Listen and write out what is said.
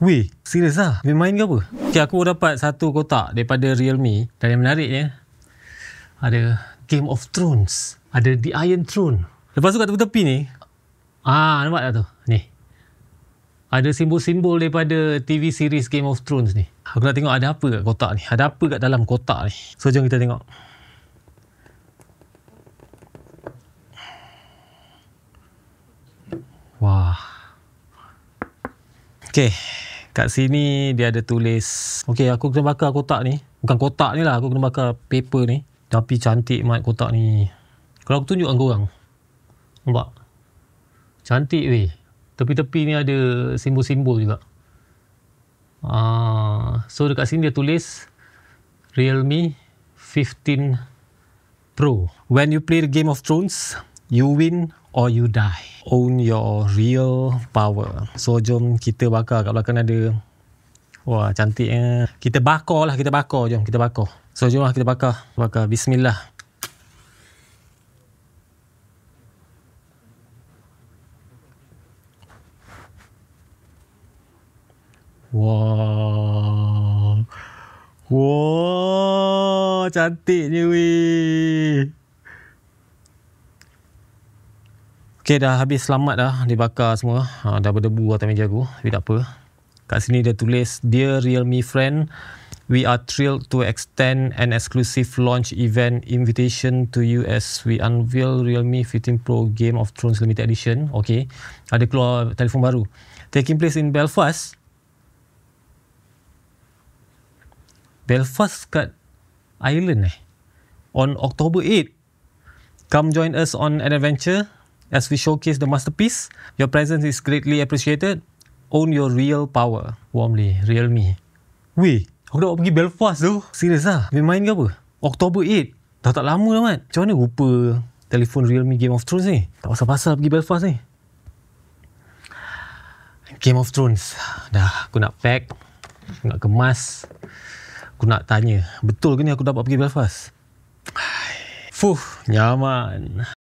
Weh, serius lah? Main ke apa? Okay, aku dapat satu kotak daripada Realme. Dan yang menariknya, ada Game of Thrones. Ada The Iron Throne. Lepas tu kat tepi-tepi ni, nampak tak tu? Ni. Ada simbol-simbol daripada TV series Game of Thrones ni. Aku nak tengok ada apa kat kotak ni. Ada apa kat dalam kotak ni. So, jom kita tengok. Wah. Okay. Kat sini dia ada tulis. Okay, aku kena bakar kotak ni. Bukan kotak ni lah. Aku kena bakar paper ni. Tapi cantik mat kotak ni. Kalau aku tunjuk dengan korang. Nampak? Cantik weh. Tepi-tepi ni ada simbol-simbol juga. So dekat sini dia tulis Realme 15 Pro. When you play the Game of Thrones, you win or you die. Own your real power. So jom kita bakar. Kat belakang ada. Wah, cantiknya. Kita bakar lah. Kita bakar. Jom kita bakar. So jom lah kita bakar. Bakar. Bismillah. Wah. Wah, cantiknya weh. Okay, dah habis selamat dah dibakar semua. Dah berdebu atas meja aku. Tapi tak apa. Kat sini dia tulis, Dear Realme friend, we are thrilled to extend an exclusive launch event invitation to you as we unveil Realme 15 Pro Game of Thrones Limited Edition. Okay. Ada keluar telefon baru. Taking place in Belfast. Belfast kat Ireland on October 8. Come join us on an adventure as we showcase the masterpiece. Your presence is greatly appreciated. Own your real power. Warmly, Realme. Weh, aku dah pergi Belfast tu. Serius lah? Main ke apa? October 8. Dah tak lama lah mat. Macam mana rupa telefon Realme Game of Thrones ni? Tak pasal-pasal pergi Belfast ni. Game of Thrones. Dah, aku nak pack. Aku nak kemas. Aku nak tanya, betul ke ni aku dapat pergi Belfast? Fuh, nyaman.